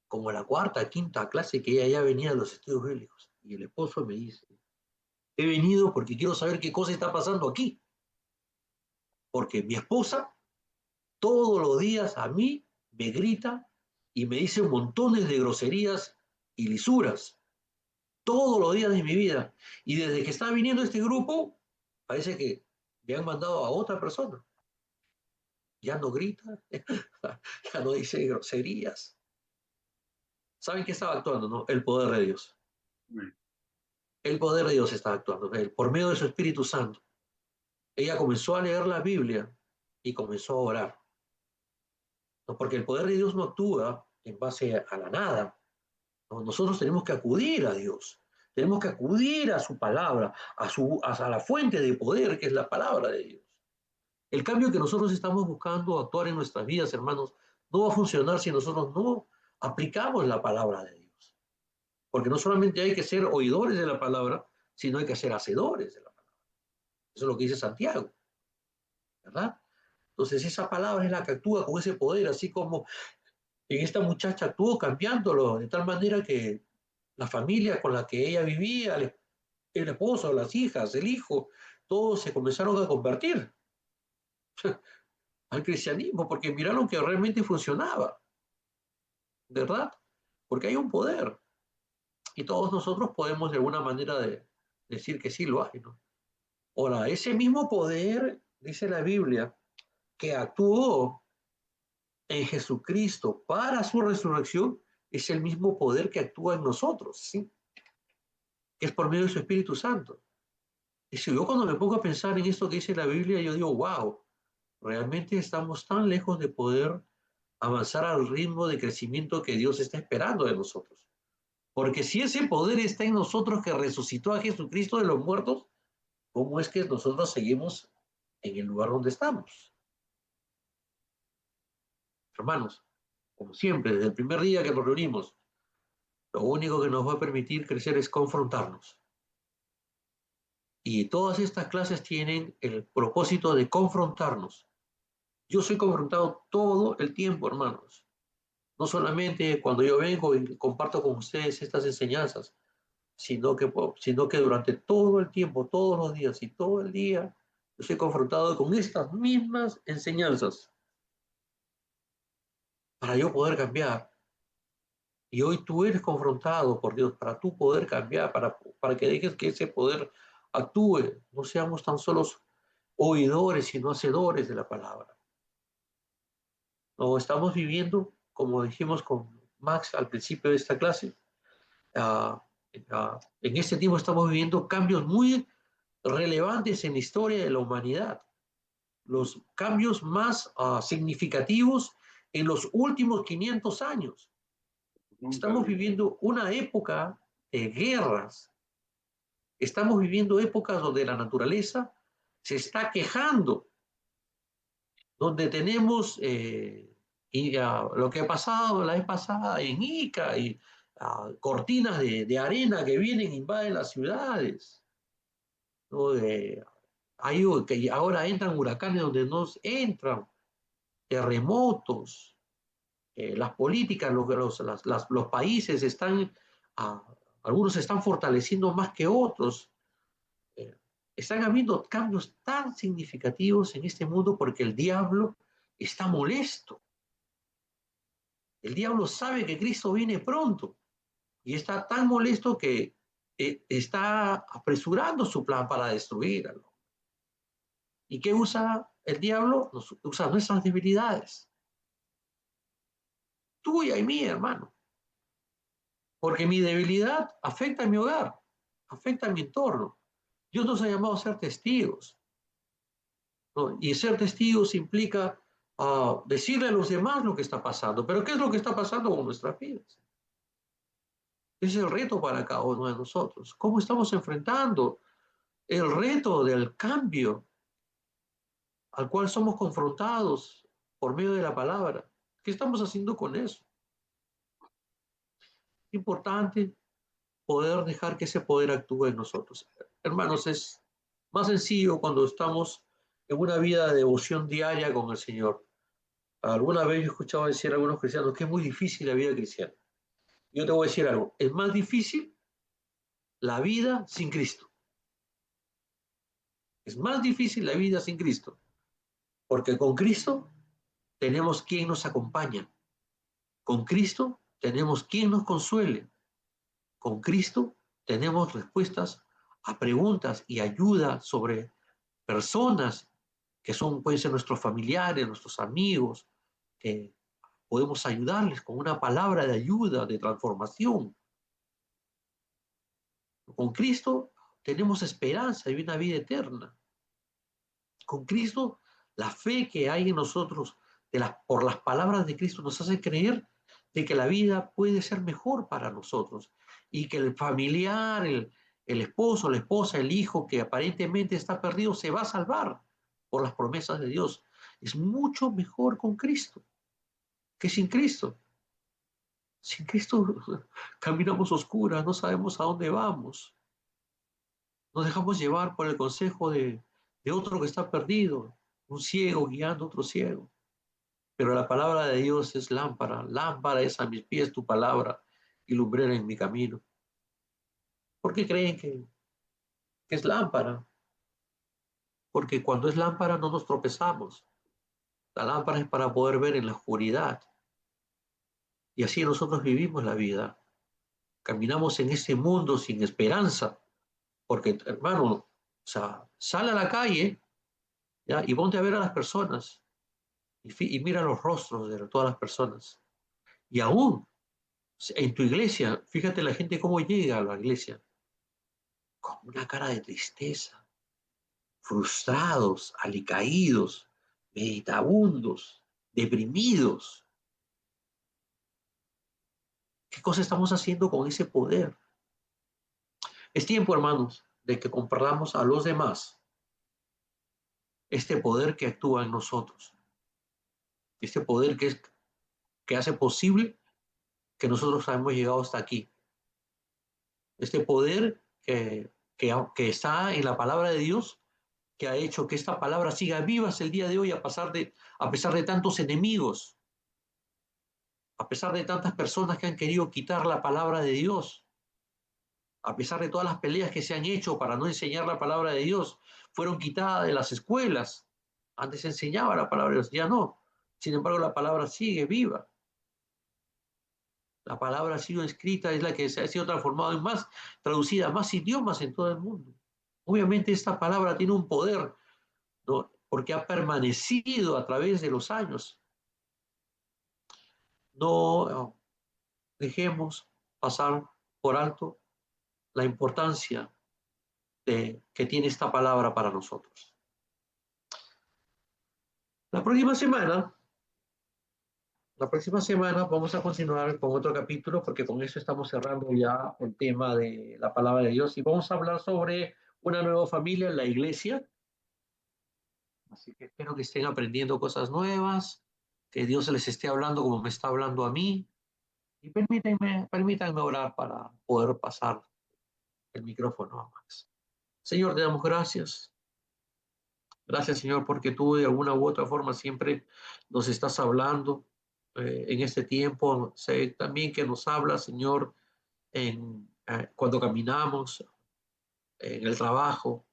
como la cuarta, quinta clase que ella ya venía de los estudios bíblicos. Y el esposo me dice, he venido porque quiero saber qué cosa está pasando aquí. Porque mi esposa todos los días a mí me grita y me dice montones de groserías y lisuras. Todos los días de mi vida. Y desde que está viniendo este grupo, parece que me han mandado a otra persona. Ya no grita, ya no dice groserías. ¿Saben qué estaba actuando, no? El poder de Dios. El poder de Dios estaba actuando. Por medio de su Espíritu Santo. Ella comenzó a leer la Biblia y comenzó a orar. ¿No? Porque el poder de Dios no actúa en base a la nada. ¿No? Nosotros tenemos que acudir a Dios. Tenemos que acudir a su palabra, a la fuente de poder que es la palabra de Dios. El cambio que nosotros estamos buscando actuar en nuestras vidas, hermanos, no va a funcionar si nosotros no aplicamos la palabra de Dios. Porque no solamente hay que ser oidores de la palabra, sino hay que ser hacedores de la palabra. Eso es lo que dice Santiago, ¿verdad? Entonces esa palabra es la que actúa con ese poder, así como en esta muchacha actuó cambiándolo de tal manera que la familia con la que ella vivía, el esposo, las hijas, el hijo, todos se comenzaron a convertir al cristianismo porque miraron que realmente funcionaba, ¿verdad? Porque hay un poder y todos nosotros podemos de alguna manera decir que sí lo hay, ¿no? Ahora, ese mismo poder, dice la Biblia, que actuó en Jesucristo para su resurrección, es el mismo poder que actúa en nosotros, ¿sí? Que es por medio de su Espíritu Santo. Y si yo cuando me pongo a pensar en esto que dice la Biblia, yo digo, wow, realmente estamos tan lejos de poder avanzar al ritmo de crecimiento que Dios está esperando de nosotros. Porque si ese poder está en nosotros que resucitó a Jesucristo de los muertos, ¿cómo es que nosotros seguimos en el lugar donde estamos? Hermanos, como siempre, desde el primer día que nos reunimos, lo único que nos va a permitir crecer es confrontarnos. Y todas estas clases tienen el propósito de confrontarnos. Yo soy confrontado todo el tiempo, hermanos. No solamente cuando yo vengo y comparto con ustedes estas enseñanzas, sino que durante todo el tiempo, todos los días y todo el día, yo soy confrontado con estas mismas enseñanzas para yo poder cambiar. Y hoy tú eres confrontado por Dios para tú poder cambiar, para que dejes que ese poder actúe. No seamos tan solos oidores, sino hacedores de la palabra. No estamos viviendo, como dijimos con Max al principio de esta clase, en este tiempo estamos viviendo cambios muy relevantes en la historia de la humanidad. Los cambios más significativos en los últimos 500 años. Estamos viviendo una época de guerras. Estamos viviendo épocas donde la naturaleza se está quejando, donde tenemos lo que ha pasado la vez pasada en Ica y cortinas de arena que vienen e invaden las ciudades, ¿no? Que ahora entran huracanes donde no entran, terremotos, las políticas, los países están, algunos se están fortaleciendo más que otros. Están habiendo cambios tan significativos en este mundo porque el diablo está molesto. El diablo sabe que Cristo viene pronto y está tan molesto que está apresurando su plan para destruirlo. ¿Y qué usa el diablo? Usa nuestras debilidades. Tuya y mía, hermano. Porque mi debilidad afecta a mi hogar, afecta a mi entorno. Dios nos ha llamado a ser testigos, ¿no? Y ser testigos implica decirle a los demás lo que está pasando. Pero ¿qué es lo que está pasando con nuestras vidas? Ese es el reto para cada uno de nosotros. ¿Cómo estamos enfrentando el reto del cambio al cual somos confrontados por medio de la palabra? ¿Qué estamos haciendo con eso? Es importante poder dejar que ese poder actúe en nosotros. Hermanos, es más sencillo cuando estamos en una vida de devoción diaria con el Señor. Alguna vez yo he escuchado decir a algunos cristianos que es muy difícil la vida cristiana. Yo te voy a decir algo, es más difícil la vida sin Cristo. Es más difícil la vida sin Cristo, porque con Cristo tenemos quien nos acompaña. Con Cristo tenemos quien nos consuele. Con Cristo tenemos respuestas a preguntas y ayuda sobre personas que pueden ser nuestros familiares, nuestros amigos, que podemos ayudarles con una palabra de ayuda, de transformación. Con Cristo tenemos esperanza y una vida eterna. Con Cristo, la fe que hay en nosotros por las palabras de Cristo nos hace creer de que la vida puede ser mejor para nosotros y que el familiar, el esposo, la esposa, el hijo que aparentemente está perdido se va a salvar por las promesas de Dios. Es mucho mejor con Cristo que sin Cristo. Sin Cristo caminamos oscuras, no sabemos a dónde vamos. Nos dejamos llevar por el consejo de otro que está perdido, un ciego guiando a otro ciego. Pero la palabra de Dios es lámpara, lámpara es a mis pies tu palabra y lumbrera en mi camino. ¿Por qué creen que es lámpara? Porque cuando es lámpara no nos tropezamos. La lámpara es para poder ver en la oscuridad. Y así nosotros vivimos la vida. Caminamos en este mundo sin esperanza. Porque, hermano, o sea, sal a la calle, ¿ya? Y ponte a ver a las personas. Y mira los rostros de todas las personas. Y aún en tu iglesia, fíjate la gente cómo llega a la iglesia. Con una cara de tristeza, frustrados, alicaídos, meditabundos, deprimidos. ¿Qué cosa estamos haciendo con ese poder? Es tiempo, hermanos, de que compartamos a los demás este poder que actúa en nosotros, este poder que hace posible que nosotros hayamos llegado hasta aquí, este poder que está en la palabra de Dios, que ha hecho que esta palabra siga viva hasta el día de hoy a pesar de tantos enemigos, a pesar de tantas personas que han querido quitar la palabra de Dios, a pesar de todas las peleas que se han hecho para no enseñar la palabra de Dios, fueron quitadas de las escuelas. Antes se enseñaba la palabra de Dios, ya no. Sin embargo, la palabra sigue viva. La palabra ha sido escrita, es la que se ha sido transformada en más, traducida a más idiomas en todo el mundo. Obviamente esta palabra tiene un poder, ¿no? Porque ha permanecido a través de los años. No dejemos pasar por alto la importancia que tiene esta palabra para nosotros. La próxima semana, la próxima semana vamos a continuar con otro capítulo porque con eso estamos cerrando ya el tema de la palabra de Dios y vamos a hablar sobre una nueva familia en la iglesia. Así que espero que estén aprendiendo cosas nuevas, que Dios les esté hablando como me está hablando a mí y permítanme orar para poder pasar el micrófono a Max. Señor, te damos gracias. Gracias, Señor, porque tú de alguna u otra forma siempre nos estás hablando en este tiempo. Sé también que nos hablas, Señor, cuando caminamos, en el trabajo.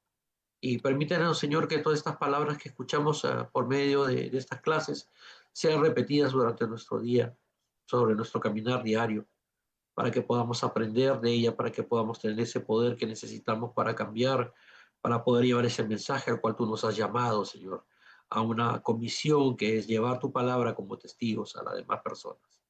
Y permítanos, Señor, que todas estas palabras que escuchamos por medio de estas clases sean repetidas durante nuestro día, sobre nuestro caminar diario, para que podamos aprender de ella, para que podamos tener ese poder que necesitamos para cambiar, para poder llevar ese mensaje al cual tú nos has llamado, Señor, a una comisión que es llevar tu palabra como testigos a las demás personas.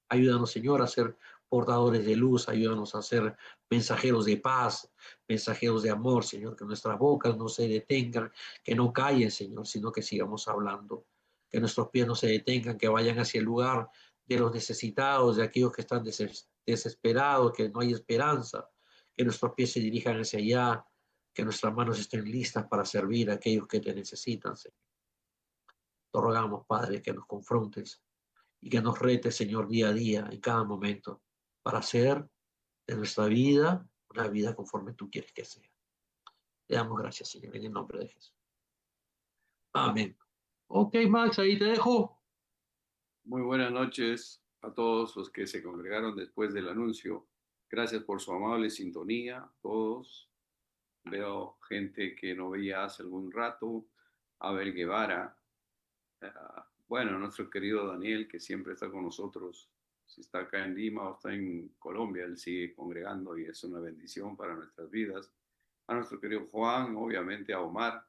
Ayúdanos, Señor, a ser portadores de luz, ayúdanos a ser mensajeros de paz, mensajeros de amor, Señor, que nuestras bocas no se detengan, que no callen, Señor, sino que sigamos hablando, que nuestros pies no se detengan, que vayan hacia el lugar de los necesitados, de aquellos que están desesperados, que no hay esperanza, que nuestros pies se dirijan hacia allá, que nuestras manos estén listas para servir a aquellos que te necesitan, Señor. Te rogamos, Padre, que nos confrontes y que nos rete, Señor, día a día, en cada momento, para hacer de nuestra vida una vida conforme tú quieres que sea. Te damos gracias, Señor, en el nombre de Jesús. Amén. Ok, Max, ahí te dejo.
Muy buenas noches a todos los que se congregaron después del anuncio. Gracias por su amable sintonía, a todos. Veo gente que no veía hace algún rato. Abel Guevara. Bueno, nuestro querido Daniel, que siempre está con nosotros. Si está acá en Lima o está en Colombia, él sigue congregando y es una bendición para nuestras vidas. A nuestro querido Juan, obviamente a Omar,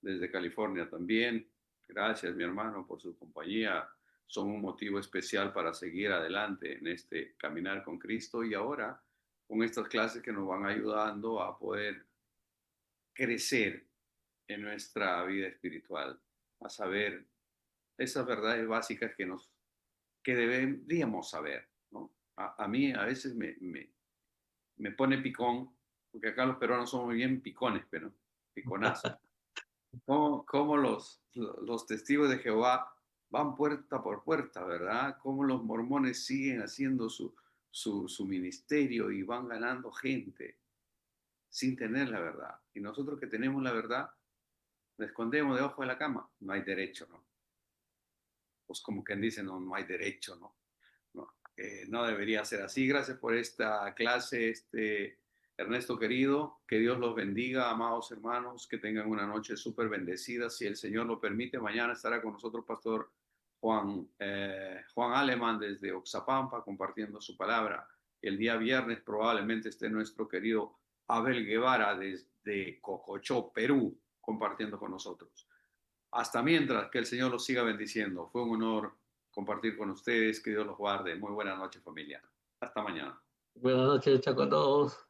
desde California también. Gracias, mi hermano, por su compañía. Son un motivo especial para seguir adelante en este caminar con Cristo y ahora con estas clases que nos van ayudando a poder crecer en nuestra vida espiritual, a saber esas verdades básicas que deberíamos saber, ¿no? A mí a veces me pone picón, porque acá los peruanos somos bien picones, pero piconazos. ¿Cómo los testigos de Jehová van puerta por puerta, ¿verdad? Cómo los mormones siguen haciendo su ministerio y van ganando gente sin tener la verdad. Y nosotros que tenemos la verdad, la escondemos debajo de la cama. No hay derecho, ¿no? Pues como quien dice, no, no hay derecho, ¿no? No, no debería ser así. Gracias por esta clase, Ernesto querido. Que Dios los bendiga, amados hermanos, que tengan una noche súper bendecida. Si el Señor lo permite, mañana estará con nosotros Pastor Juan Alemán desde Oxapampa compartiendo su palabra. El día viernes probablemente esté nuestro querido Abel Guevara desde Cocochó, Perú, compartiendo con nosotros. Hasta mientras, que el Señor los siga bendiciendo. Fue un honor compartir con ustedes. Que Dios los guarde. Muy buena noche, familia. Hasta mañana.
Buenas noches, Chaco, a todos.